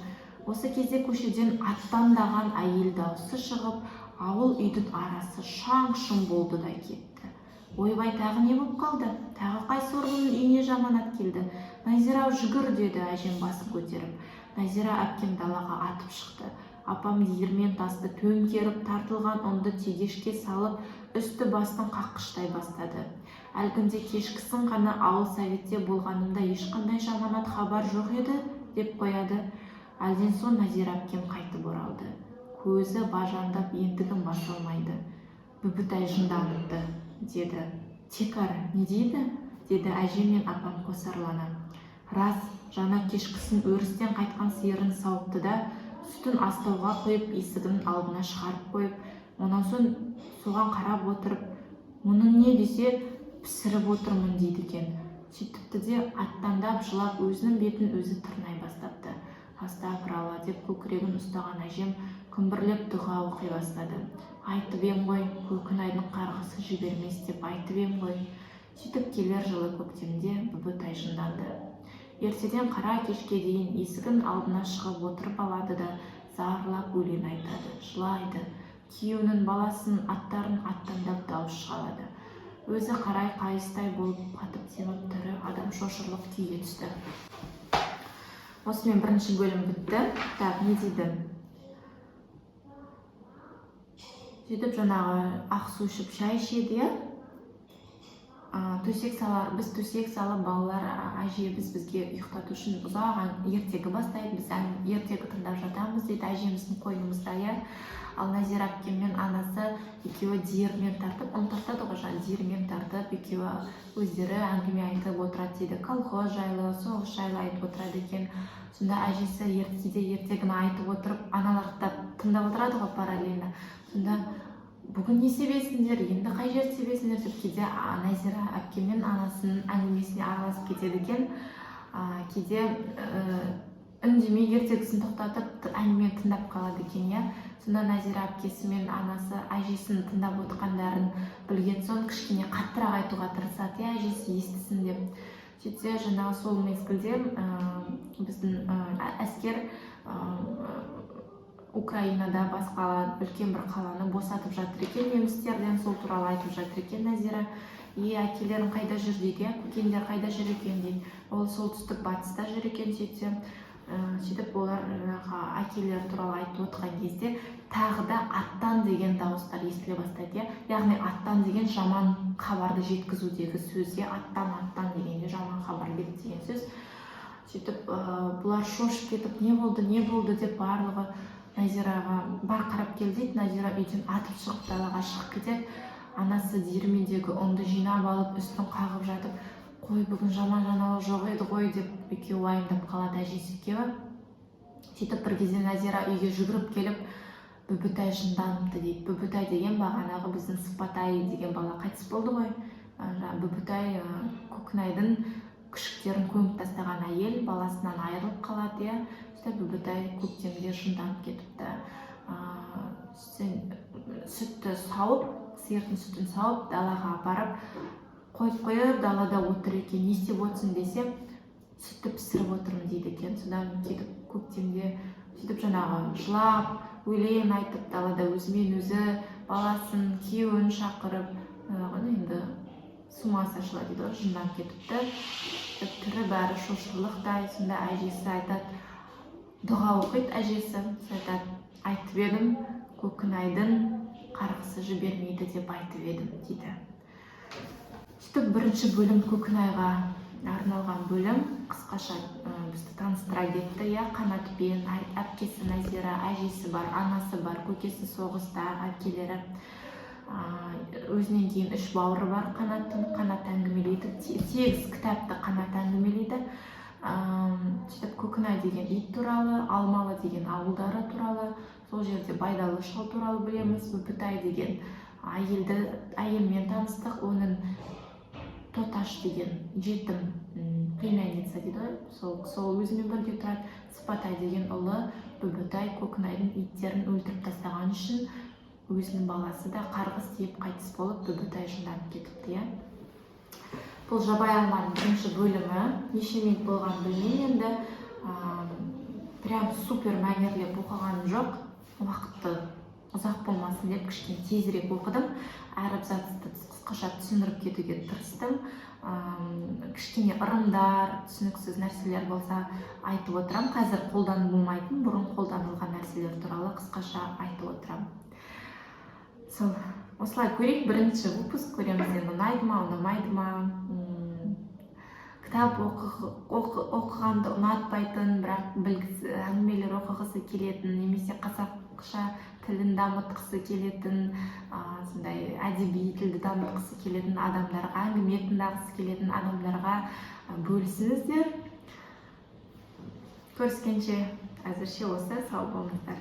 A: Осы кезде көшеден аттандаған әйел дауысы шығып, ауыл үйдің арасы шаң-шұң болды да кетті. Ойбай, тағы не болып қалды? Тағы қай сорлының үйіне жаманат келді? Назира, жүгір, деді әжем басын көтеріп. Назира әпкем далаға атып шықты. Апам диірмен тасты төңкеріп, тартылған ұнды тегешке салып, үсті бастың қаққыштай бастады. Әлгінде кешкісін ғана ауыл советте болғанымда ешқандай жаманат хабар жоқ еді, деп қояды. Әлден соң Назира әпкем қайтып оралды. Көзі бажандап ентігін басылмайды. Бүбітай жынданыпты, деді. Текары, не дейді? Деді әжем мен апам қосарлана. Рас, жана кешкісін өрістен қайтқан сиырын сауыпты да, сүтін астауға қойып, есігінің алдына шығарып қойып, онан соң соған қарап отырып, мұның не десе, пісіріп отырмын дейді екен. Сөйтіпті де аттандап жылап өзінің бетін өзі тырнай бастапты. Астағфиралла, деп көкірегін ұстаған әжем күмбірлеп дұға оқи бастады. Айтып ем ғой, көкінайдың қарғысы жібермес деп айтып ем ғой. Сөйтіп келер жылы көктемде Бүбітай жынданды. Ертеден қара кешке дейін есігін алдына шығып отырып алады да зарлап өлең айтады, жылайды. күйеуінің баласын аттарын аттандап дауыс шығарады. Өзі қарай қайыстай болып қатып семіп түрі адам шошырлық күйге түсті. Осымен бірінші бөлім бітті. Так, не дейді? Сөйтіп жаңағы ақ су ішіп шай ішеді, төсек салар, біз төсек салып, балалар әжеміз бізге ұйықтату үшін ұзақ ертегі бастайды, біз ертегі тыңдап жатамыз дейді, әжеміздің қойнымызда. Ал Назира әпкем мен анасы екеуі диірмен тартып, тартады ғой, диірмен тартып, екеуі өздері әңгіме айтып отырады дейді, колхоз жайлы, соғыс жайлы айтып отырады екен. Сонда әжесі ертегіні айтып отырып, аналар тыңдап отырады ғой параллельно. Сонда бүгін не себесіңдер, енді қай жер себесіңдер деп кейде Назира әпкем мен анасының әңгімесіне араласып кетеді екен. Кейде үндемей ертегісін тоқтатып әңгімені тыңдап қалады екен. Сонда Назира әпкесі мен анасы әжесінің тыңдап отқандарын білген соң кішкене қаттырақ айтуға тырысады, әжесі естісін деп. Сөйтсе жаңағы сол мезгілде біздің әскер Украинада басқа үлкен бір қаланы босатып жатыр екен, немістерден. Сол туралы айтып жатыр екен Назира. Әкелерің қайда жүр дейді, көкендер қайда жүр екен дейді. Ол солтүстік батыста жүр екен. Сөйтіп олар әкелер туралы айтып отырған кезде тағы да аттан деген дауыстар естіле бастайды. Яғни аттан деген жаман хабарды жеткізудегі сөзге аттан дегенде жаман хабар келді деген сөз. Сөйтіп бұлар шошып кетіп, не болды деп барлығы Назираға бар қарап келді дейді. Назира үйден атып шығып далаға шығып кетеді. Анасы диірмендегі ұнды жинап алып, үстін қағып жатып, қой, бүгін жаман жаңалық жоқ еді ғой деп екеуі уайымдап қалады, әжесі екеуі. Сөйтіп бір кезде Назира үйге жүгіріп келіп, Бүбітай жынданыпты дейді. Бүбітай деген бағанағы біздің Сыпатай деген бала қайтыс болды ғой. Бүбітай Көкнайдың күшіктерін көміп тастаған әйел баласынан айырылып қалады. Бүбітай көктемде жынданып кетіпті. Сүтті сауып, сиырдың сүтін сауып, далаға апарып қойып далада отыр екен. Не істеп отырсың десе, сүтті пісіріп отырмын дейді екен. Содан кетіп көктемде сөйтіп жаңағы жылап, өлең айтып, далада өзімен өзі баласын, күйеуін шақырып, енді сумасы ашыла дейді, жынданып кетіпті. Түрі бәрі шошырлықтай. Сонда әжесі айтады, дұға оқиды әжесі. Айтып едім, Көкнайдың қарғысы жібермейді деп айтып едім дейді. Сөйтіп бірінші бөлім Көкнайға арналған бөлім қысқаша бізді таныстыра кетті. Қанатпен әпкесі Назира, әжесі бар, анасы бар, көкесі соғыста, әпкелері. Өзінен кейін 3 бауыры бар Қанаттың. Қанат әңгімелейді, 8 кітапты Қанат әңгімелейді. Сөйтіп Көкнай деген ит туралы, Алмалы деген ауылдары туралы, сол жерде Байдалы шал туралы білеміз. Бүбітай деген әйелмен таныстық, оның Тоташ деген жетім племянница дейді, сол өзімен бірге тұрады. Сыпатай деген ұлы Бүбітай Көкнайдың иттерін өлтіріп тастаған үшін өзінің баласы да қарғыс тиіп қайтыс болып, Бүбітай жынданып кетіпті. Бұл Жабай алманың бірінші бөлімі. Неше минут болған білмеймін енді. Прям супер мәнерлеп оқығаным жоқ. Уақытты ұзақ болмасын деп кішкене тезірек оқыдым. Әр абзацты қысқаша түсіндіріп кетуге тырыстым. Кішкене ырымдар, түсініксіз нәрселер болса айтып отырам. Қазір қолданылмайтын, бұрын қолданылған нәрселер туралы қысқаша айтып отырам. Осылай көрейік, бірінші выпуск көреміз, енді ұнайды ма, ұнамайды ма. Кітап оқығанды ұнатпайтын, бірақ әңгімелер оқығысы келетін, немесе қазақша тілін дамытқысы келетін, сондай әдеби тілді дамытқысы келетін адамдарға, әңгіме тыңдағысы келетін адамдарға бөлісіңіздер. Көріскенше әзірше осы, сау болыңыздар.